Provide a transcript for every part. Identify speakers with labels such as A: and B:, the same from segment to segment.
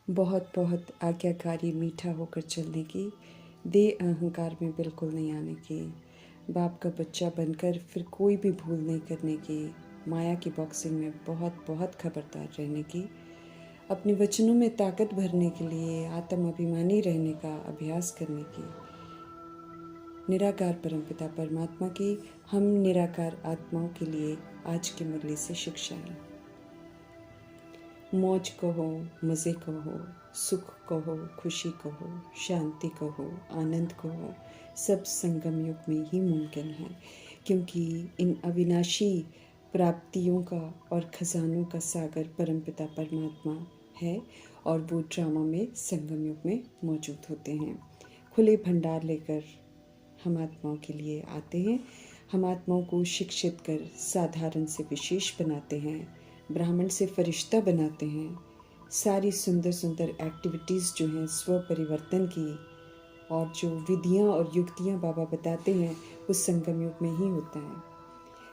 A: बहुत बहुत आज्ञाकारी मीठा होकर चलने की, दे अहंकार में बिल्कुल नहीं आने की, बाप का बच्चा बनकर फिर कोई भी भूल नहीं करने की, माया की बॉक्सिंग में बहुत बहुत खबरदार रहने की, अपने वचनों में ताकत भरने के लिए आत्म अभिमानी रहने का अभ्यास करने की, निराकार परमपिता परमात्मा की हम निराकार आत्माओं के लिए आज की मुरली से शिक्षा है। मौज कहो, मज़े कहो, सुख कहो, खुशी कहो, शांति कहो, आनंद कहो, सब संगम युग में ही मुमकिन है, क्योंकि इन अविनाशी प्राप्तियों का और खजानों का सागर परमपिता परमात्मा है और वो ड्रामा में संगम युग में मौजूद होते हैं। खुले भंडार लेकर हम आत्माओं के लिए आते हैं। हम आत्माओं को शिक्षित कर साधारण से विशेष बनाते हैं, ब्राह्मण से फरिश्ता बनाते हैं। सारी सुंदर सुंदर एक्टिविटीज़ जो हैं स्व परिवर्तन की और जो विधियाँ और युक्तियाँ बाबा बताते हैं वो संगम युग में ही होता है।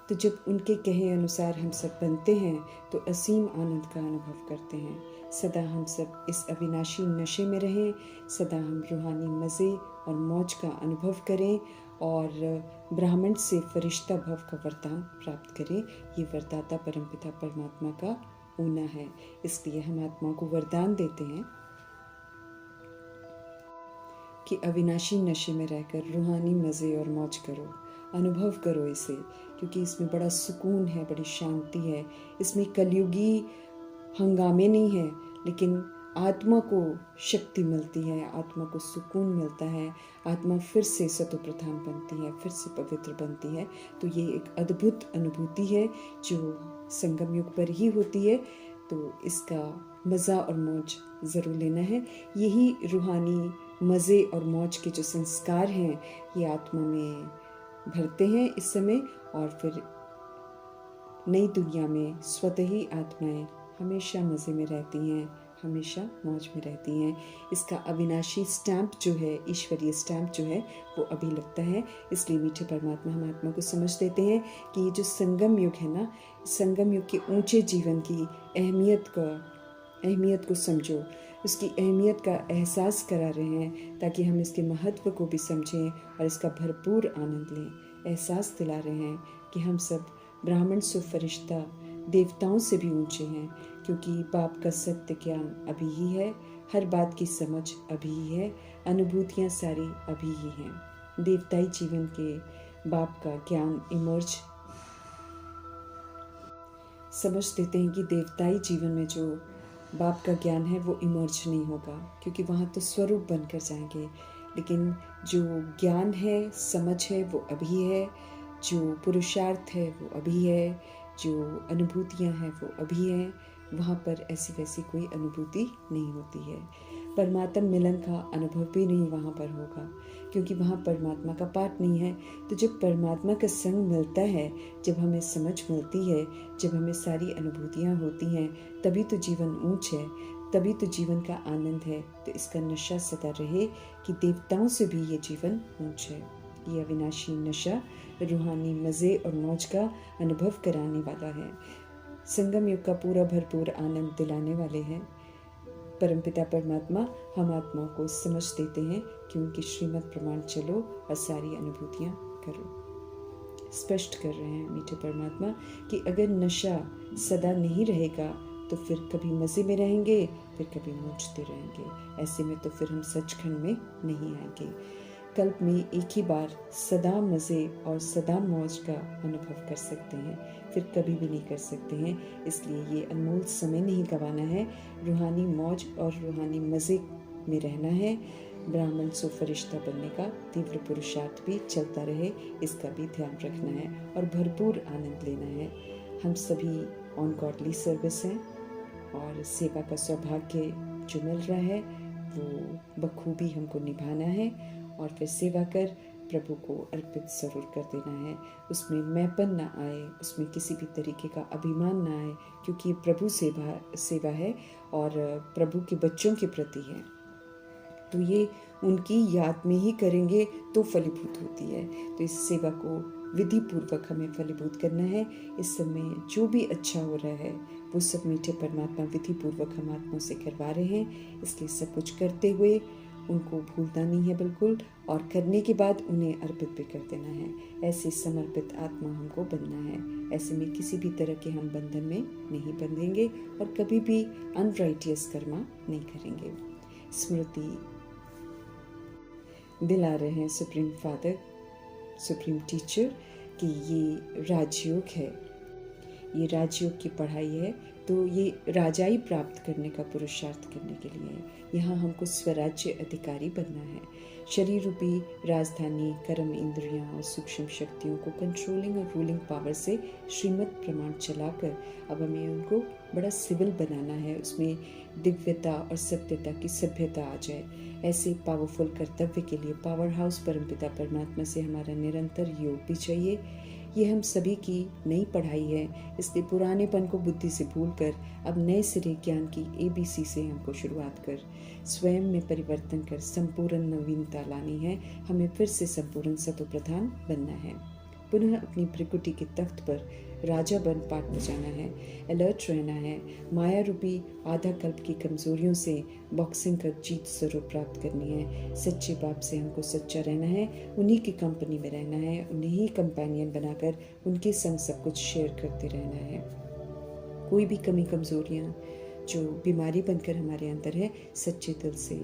A: तो जब उनके कहे अनुसार हम सब बनते हैं तो असीम आनंद का अनुभव करते हैं। सदा हम सब इस अविनाशी नशे में रहें, सदा हम रूहानी मज़े और मौज का अनुभव करें और ब्राह्मण से फरिश्ता भव का वरदान प्राप्त करें। ये वरदाता परमपिता परमात्मा का ऊना है, इसलिए हम आत्मा को वरदान देते हैं कि अविनाशी नशे में रहकर रूहानी मज़े और मौज करो, अनुभव करो इसे, क्योंकि इसमें बड़ा सुकून है, बड़ी शांति है। इसमें कलयुगी हंगामे नहीं है, लेकिन आत्मा को शक्ति मिलती है, आत्मा को सुकून मिलता है, आत्मा फिर से सतोप्रधान बनती है, फिर से पवित्र बनती है। तो ये एक अद्भुत अनुभूति है जो संगम युग पर ही होती है। तो इसका मज़ा और मौज ज़रूर लेना है। यही रूहानी मज़े और मौज के जो संस्कार हैं ये आत्मा में भरते हैं इस समय, और फिर नई दुनिया में स्वतः ही आत्माएं हमेशा मज़े में रहती हैं, हमेशा मौज में रहती हैं। इसका अविनाशी स्टैम्प जो है, ईश्वरीय स्टैम्प जो है वो अभी लगता है। इसलिए मीठे परमात्मा हम आत्मा को समझ देते हैं कि ये जो संगम युग है ना, संगम युग के ऊंचे जीवन की अहमियत को समझो, उसकी अहमियत का एहसास करा रहे हैं ताकि हम इसके महत्व को भी समझें और इसका भरपूर आनंद लें। एहसास दिला रहे हैं कि हम सब ब्राह्मण से फरिश्ता देवताओं से भी ऊंचे हैं, क्योंकि बाप का सत्य ज्ञान अभी ही है, हर बात की समझ अभी ही है, अनुभूतियाँ सारी अभी ही हैं। देवताई जीवन के बाप का ज्ञान इमर्ज समझ देते हैं कि देवताई जीवन में जो बाप का ज्ञान है वो इमर्ज नहीं होगा, क्योंकि वहाँ तो स्वरूप बनकर जाएंगे। लेकिन जो ज्ञान है, समझ है, वो अभी है, जो पुरुषार्थ है वो अभी है, जो अनुभूतियाँ हैं वो अभी हैं। वहाँ पर ऐसी वैसी कोई अनुभूति नहीं होती है। परमात्म मिलन का अनुभव भी नहीं वहाँ पर होगा, क्योंकि वहाँ परमात्मा का पाठ नहीं है। तो जब परमात्मा का संग मिलता है, जब हमें समझ मिलती है, जब हमें सारी अनुभूतियाँ होती हैं, तभी तो जीवन ऊंच है, तभी तो जीवन का आनंद है। तो इसका नशा सदा रहे कि देवताओं से भी ये जीवन ऊंच है। ये अविनाशी नशा रूहानी मज़े और मौज का अनुभव कराने वाला है, संगम युग का पूरा भरपूर आनंद दिलाने वाले हैं। परमपिता परमात्मा हम आत्माओं को समझ देते हैं कि उनकी श्रीमत प्रमाण चलो और सारी अनुभूतियाँ करो। स्पष्ट कर रहे हैं मीठे परमात्मा कि अगर नशा सदा नहीं रहेगा तो फिर कभी मज़े में रहेंगे, फिर कभी मौजते रहेंगे। ऐसे में तो फिर हम सचखंड में नहीं आएंगे। कल्प में एक ही बार सदा मज़े और सदा मौज का अनुभव कर सकते हैं, फिर कभी भी नहीं कर सकते हैं। इसलिए ये अनमोल समय नहीं गंवाना है, रूहानी मौज और रूहानी मज़े में रहना है। ब्राह्मण सो फरिश्ता बनने का तीव्र पुरुषार्थ भी चलता रहे, इसका भी ध्यान रखना है और भरपूर आनंद लेना है। हम सभी ऑन गॉडली सर्विस हैं और सेवा का सौभाग्य जो मिल रहा है वो बखूबी हमको निभाना है और फिर सेवा कर प्रभु को अर्पित ज़रूर कर देना है। उसमें मैंपन ना आए, उसमें किसी भी तरीके का अभिमान ना आए, क्योंकि ये प्रभु सेवा है और प्रभु के बच्चों के प्रति है। तो ये उनकी याद में ही करेंगे तो फलीभूत होती है। तो इस सेवा को विधि पूर्वक हमें फलीभूत करना है। इस समय जो भी अच्छा हो रहा है वो सब मीठे परमात्मा विधि पूर्वक हम आत्मा से करवा रहे हैं। इसलिए सब कुछ करते हुए उनको भूलना नहीं है बिल्कुल, और करने के बाद उन्हें अर्पित भी कर देना है। ऐसे समर्पित आत्मा हमको बनना है। ऐसे में किसी भी तरह के हम बंधन में नहीं बंधेंगे और कभी भी अनराइटियस कर्म नहीं करेंगे। स्मृति दिला रहे हैं सुप्रीम फादर, सुप्रीम टीचर, कि ये राजयोग है, ये राजयोग की पढ़ाई है। तो ये राजाई प्राप्त करने का पुरुषार्थ करने के लिए है। यहाँ हमको स्वराज्य अधिकारी बनना है। शरीर रूपी राजधानी, कर्म इंद्रियां और सूक्ष्म शक्तियों को कंट्रोलिंग और रूलिंग पावर से श्रीमत प्रमाण चलाकर अब हमें उनको बड़ा सिविल बनाना है। उसमें दिव्यता और सत्यता की सभ्यता आ जाए। ऐसे पावरफुल कर्तव्य के लिए पावर हाउस परमपिता परमात्मा से हमारा निरंतर योग भी चाहिए। ये हम सभी की नई पढ़ाई है, इसलिए पुरानेपन को बुद्धि से भूलकर अब नए सिरे ज्ञान की ABC से हमको शुरुआत कर स्वयं में परिवर्तन कर संपूर्ण नवीनता लानी है। हमें फिर से संपूर्ण सतोप्रधान बनना है। पुनः अपनी प्रकृति के तख्त पर राजा बन पाठ बजाना है। अलर्ट रहना है। माया रूपी आधा कल्प की कमजोरियों से बॉक्सिंग कर जीत जरूर प्राप्त करनी है। सच्चे बाप से हमको सच्चा रहना है। उन्हीं की कंपनी में रहना है। उन्हीं ही कंपेनियन बनाकर उनके संग सब कुछ शेयर करते रहना है। कोई भी कमी कमजोरियाँ जो बीमारी बनकर हमारे अंदर है, सच्चे दिल से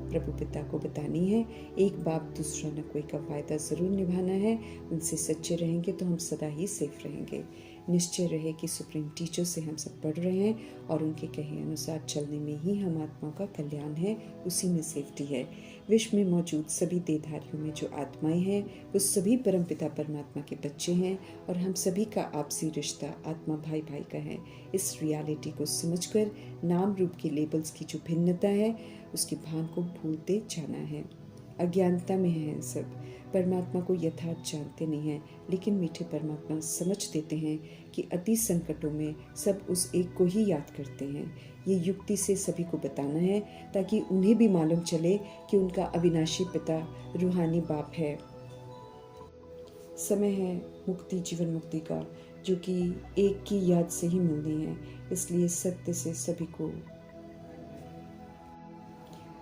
A: प्रभु पिता को बतानी है। एक बाप दूसरा न कोई का वायदा ज़रूर निभाना है। उनसे सच्चे रहेंगे तो हम सदा ही सेफ रहेंगे। निश्चय रहे कि सुप्रीम टीचर से हम सब पढ़ रहे हैं और उनके कहे अनुसार चलने में ही हम आत्मा का कल्याण है, उसी में सेफ्टी है। विश्व में मौजूद सभी देहधारियों में जो आत्माएं हैं वो सभी परमपिता परमात्मा के बच्चे हैं और हम सभी का आपसी रिश्ता आत्मा भाई भाई का है। इस रियलिटी को समझकर नाम रूप के लेबल्स की जो भिन्नता है उसके भान को भूलते जाना है। अज्ञानता में है सब, परमात्मा को यथार्थ जानते नहीं हैं, लेकिन मीठे परमात्मा समझ देते हैं कि अति संकटों में सब उस एक को ही याद करते हैं। ये युक्ति से सभी को बताना है ताकि उन्हें भी मालूम चले कि उनका अविनाशी पिता रूहानी बाप है। समय है मुक्ति, जीवन मुक्ति का, जो कि एक की याद से ही मिलनी है। इसलिए सत्य से सभी को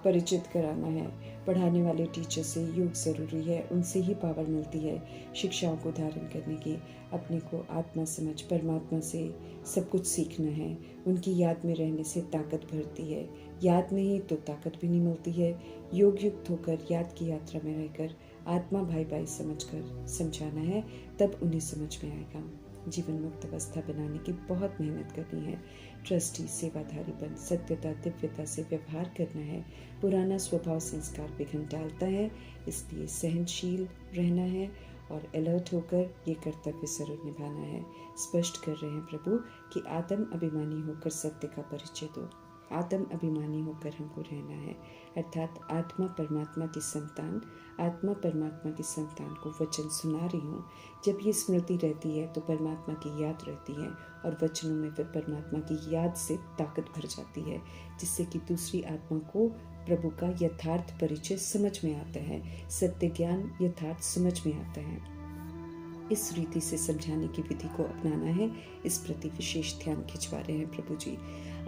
A: परिचित कराना है। पढ़ाने वाले टीचर से योग ज़रूरी है, उनसे ही पावर मिलती है शिक्षाओं को धारण करने की। अपने को आत्मा समझ परमात्मा से सब कुछ सीखना है। उनकी याद में रहने से ताकत बढ़ती है। याद नहीं तो ताकत भी नहीं मिलती है। योग युक्त होकर याद की यात्रा में रहकर आत्मा भाई भाई समझकर समझाना है, तब उन्हें समझ में आएगा। जीवन मुक्त अवस्था बनाने की बहुत मेहनत करनी है। ट्रस्टी, सेवाधारी बन सत्यता दिव्यता से व्यवहार करना है। पुराना स्वभाव संस्कार विघ्न डालता है, इसलिए सहनशील रहना है और अलर्ट होकर ये कर्तव्य जरूर निभाना है। स्पष्ट कर रहे हैं प्रभु कि आत्म अभिमानी होकर सत्य का परिचय दो। आत्म अभिमानी होकर हमको रहना है, अर्थात आत्मा परमात्मा की संतान, आत्मा परमात्मा की संतान को वचन सुना रही हूँ। जब ये स्मृति रहती है तो परमात्मा की याद रहती है और वचनों में फिर परमात्मा की याद से ताकत भर जाती है, जिससे कि दूसरी आत्मा को प्रभु का यथार्थ परिचय समझ में आता है, सत्य ज्ञान यथार्थ समझ में आता है। इस रीति से समझाने की विधि को अपनाना है। इस प्रति विशेष ध्यान खिंचवा रहे हैं प्रभु जी।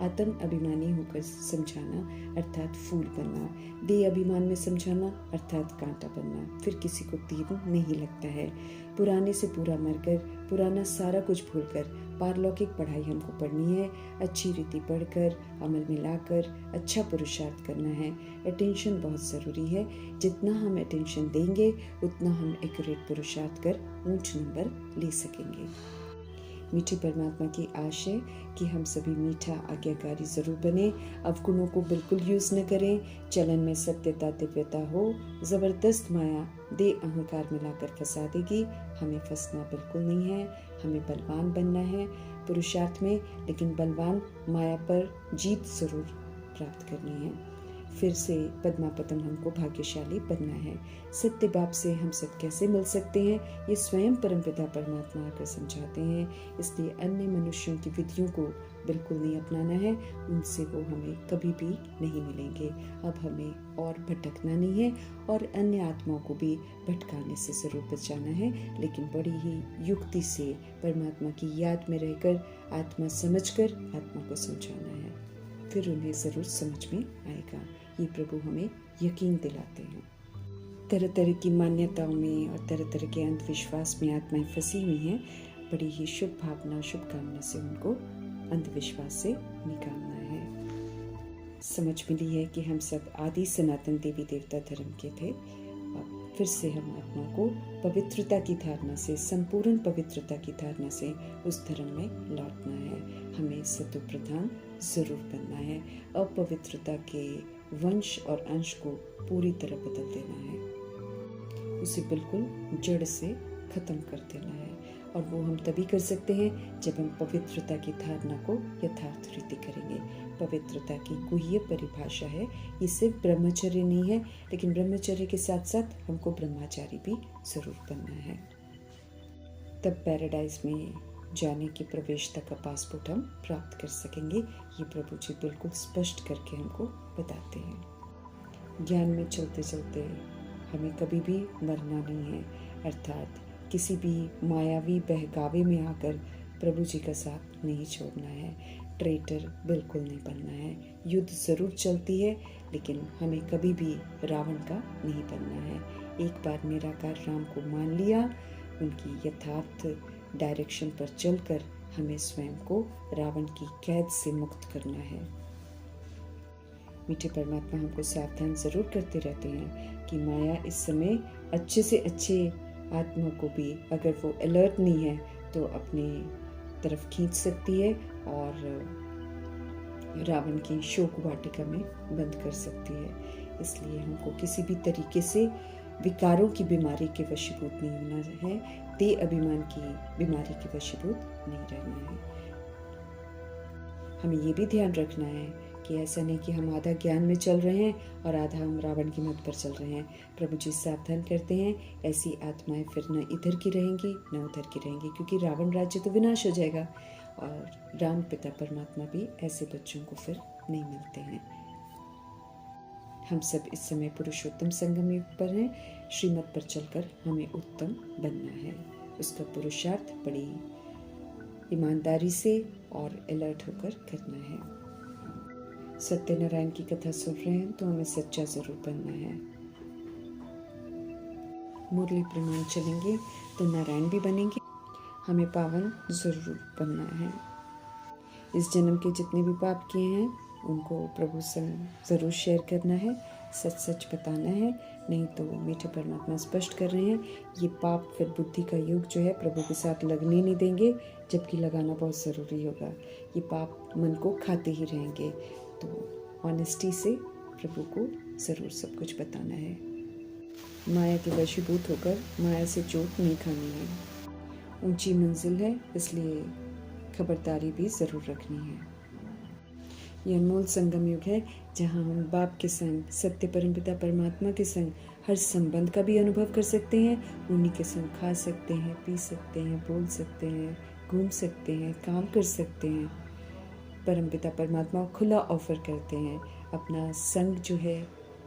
A: आत्म अभिमानी होकर समझाना अर्थात फूल बनना, देह अभिमान में समझाना अर्थात कांटा बनना। फिर किसी को तीर नहीं लगता है। पुराने से पूरा मरकर, पुराना सारा कुछ भूलकर पारलौकिक पढ़ाई हमको पढ़नी है। अच्छी रीति पढ़कर अमल में लाकर अच्छा पुरुषार्थ करना है। अटेंशन बहुत ज़रूरी है। जितना हम अटेंशन देंगे उतना हम एक्यूरेट पुरुषार्थ कर ऊंच नंबर ले सकेंगे। मीठे परमात्मा की आश है कि हम सभी मीठा आज्ञाकारी जरूर बने। अवगुणों को बिल्कुल यूज़ न करें। चलन में सत्यता दिव्यता हो। ज़बरदस्त माया दे अहंकार मिलाकर फंसा देगी। हमें फंसना बिल्कुल नहीं है। हमें बलवान बनना है पुरुषार्थ में, लेकिन बलवान माया पर जीत जरूर प्राप्त करनी है। फिर से पद्मापतम हमको भाग्यशाली बनना है। सत्य बाप से हम सब कैसे मिल सकते हैं, ये स्वयं परमपिता परमात्मा आकर समझाते हैं। इसलिए अन्य मनुष्यों की विधियों को बिल्कुल नहीं अपनाना है, उनसे वो हमें कभी भी नहीं मिलेंगे। अब हमें और भटकना नहीं है और अन्य आत्माओं को भी भटकाने से ज़रूर बचाना है, लेकिन बड़ी ही युक्ति से परमात्मा की याद में रहकर आत्मा समझकर आत्मा को समझाना है, फिर उन्हें ज़रूर समझ में आएगा। ये प्रभु हमें यकीन दिलाते हैं। तरह तरह की मान्यताओं में और तरह तरह के अंधविश्वास में आत्माएं फंसी हुई हैं। बड़ी ही शुभ भावना शुभकामना से उनको अंधविश्वास से निकालना है। समझ मिली है कि हम सब आदि सनातन देवी देवता धर्म के थे। अब फिर से हम आत्मा को पवित्रता की धारणा से, संपूर्ण पवित्रता की धारणा से उस धर्म में लौटना है। हमें सतो प्रधान जरूर बनना है। अपवित्रता के वंश और अंश को पूरी तरह बदल देना है, उसे बिल्कुल जड़ से खत्म कर देना है। और वो हम तभी कर सकते हैं जब हम पवित्रता की धारणा को यथार्थ रीति करेंगे। पवित्रता की गुह्य परिभाषा है, ये सिर्फ ब्रह्मचर्य नहीं है, लेकिन ब्रह्मचर्य के साथ साथ हमको ब्रह्मचारी भी जरूर बनना है। तब पैराडाइज में जाने के प्रवेश तक का पासपोर्ट हम प्राप्त कर सकेंगे। ये प्रभु जी बिल्कुल स्पष्ट करके हमको बताते हैं। ज्ञान में चलते चलते हमें कभी भी मरना नहीं है, अर्थात किसी भी मायावी बहकावे में आकर प्रभु जी का साथ नहीं छोड़ना है। ट्रेटर बिल्कुल नहीं बनना है। युद्ध ज़रूर चलती है, लेकिन हमें कभी भी रावण का नहीं बनना है। एक बार निराकार राम को मान लिया, उनकी यथार्थ डायरेक्शन पर चलकर हमें स्वयं को रावण की कैद से मुक्त करना है। मीठे परमात्मा हमको सावधान जरूर करते रहते हैं कि माया इस समय अच्छे से अच्छे आत्मा को भी, अगर वो अलर्ट नहीं है, तो अपने तरफ खींच सकती है और रावण की शोक वाटिका में बंद कर सकती है। इसलिए हमको किसी भी तरीके से विकारों की बीमारी के वशीभूत नहीं होना है, दे अभिमान की बीमारी के वशीभूत नहीं रहना है। हमें ये भी ध्यान रखना है कि ऐसा नहीं कि हम आधा ज्ञान में चल रहे हैं और आधा हम रावण की मत पर चल रहे हैं। प्रभु जी सावधान करते हैं, ऐसी आत्माएं फिर न इधर की रहेंगी न उधर की रहेंगी, क्योंकि रावण राज्य तो विनाश हो जाएगा और राम पिता परमात्मा भी ऐसे बच्चों को फिर नहीं मिलते हैं। हम सब इस समय पुरुषोत्तम संगम युग पर हैं। श्रीमत पर चलकर हमें उत्तम बनना है। उसका पुरुषार्थ बड़ी ईमानदारी से और अलर्ट होकर करना है। सत्यनारायण की कथा सुन रहे हैं तो हमें सच्चा जरूर बनना है। मुरली प्रमाण चलेंगे तो नारायण भी बनेंगे। हमें पावन जरूर बनना है। इस जन्म के जितने भी पाप किए हैं उनको प्रभु संग जरूर शेयर करना है, सच सच बताना है। नहीं तो मीठे परमात्मा स्पष्ट कर रहे हैं, ये पाप फिर बुद्धि का युग जो है प्रभु के साथ लगने नहीं देंगे, जबकि लगाना बहुत ज़रूरी होगा। ये पाप मन को खाते ही रहेंगे। तो ऑनेस्टी से प्रभु को ज़रूर सब कुछ बताना है। माया के वशीभूत होकर माया से चोट नहीं खानी है। ऊंची मंजिल है, इसलिए खबरदारी भी ज़रूर रखनी है। यह अनमोल संगम युग है, जहाँ हम बाप के संग, सत्य परमपिता परमात्मा के संग हर संबंध का भी अनुभव कर सकते हैं। उन्हीं के संग खा सकते हैं, पी सकते हैं, बोल सकते हैं, घूम सकते हैं, काम कर सकते हैं। परमपिता परमात्मा खुला ऑफर करते हैं, अपना संग जो है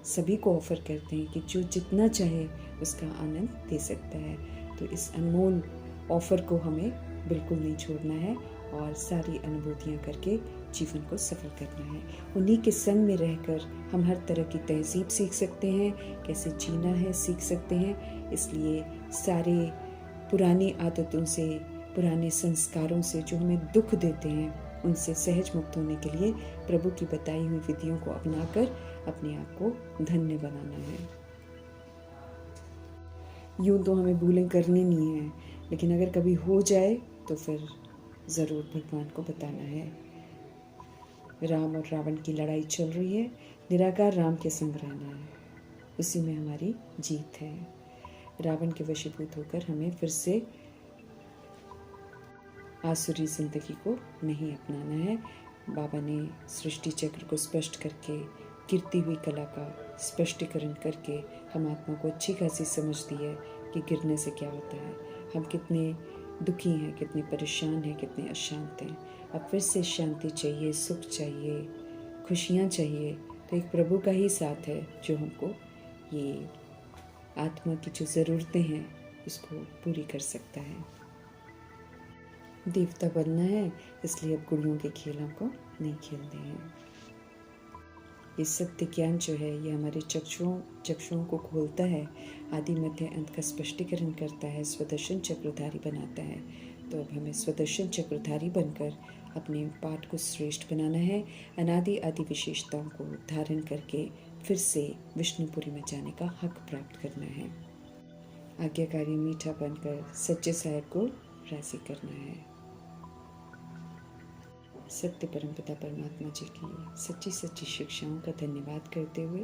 A: सभी को ऑफर करते हैं कि जो जितना चाहे उसका आनंद दे सकता है। तो इस अनमोल ऑफर को हमें बिल्कुल नहीं छोड़ना है और सारी अनुभूतियाँ करके जीवन को सफल करना है। उन्हीं के संग में रहकर हम हर तरह की तहजीब सीख सकते हैं, कैसे जीना है सीख सकते हैं। इसलिए सारे पुरानी आदतों से, पुराने संस्कारों से जो हमें दुख देते हैं, उनसे सहज मुक्त होने के लिए प्रभु की बताई हुई विधियों को अपनाकर अपने आप को धन्य बनाना है। यूं तो हमें भूलें करनी नहीं है, लेकिन अगर कभी हो जाए तो फिर ज़रूर भगवान को बताना है। राम और रावण की लड़ाई चल रही है, निराकार राम के संग रहना है, उसी में हमारी जीत है। रावण के वशीभूत होकर हमें फिर से आसुरी जिंदगी को नहीं अपनाना है। बाबा ने सृष्टि चक्र को स्पष्ट करके, गिरती हुई कला का स्पष्टीकरण करके हम आत्मा को अच्छी खासी समझ दी है कि गिरने से क्या होता है। हम कितने दुखी हैं, कितने परेशान हैं, कितने अशांत हैं। अब फिर से शांति चाहिए, सुख चाहिए, खुशियाँ चाहिए, तो एक प्रभु का ही साथ है जो हमको ये आत्मा की जो ज़रूरतें हैं उसको पूरी कर सकता है। देवता बनना है, इसलिए अब गुड़ियों के खेल हमको नहीं खेलने हैं। ये सत्य ज्ञान जो है ये हमारे चक्षुओं को खोलता है, आदि मध्य अंत का स्पष्टीकरण करता है, स्वदर्शन चक्रधारी बनाता है। तो अब हमें स्वदर्शन चक्रधारी बनकर अपने पाठ को श्रेष्ठ बनाना है, अनादि आदि विशेषताओं को धारण करके फिर से विष्णुपुरी में जाने का हक प्राप्त करना है। आज्ञाकारी मीठा बनकर सच्चे साहेब को राजी करना है। सत्य परमपिता परमात्मा जी की सच्ची सच्ची शिक्षाओं का धन्यवाद करते हुए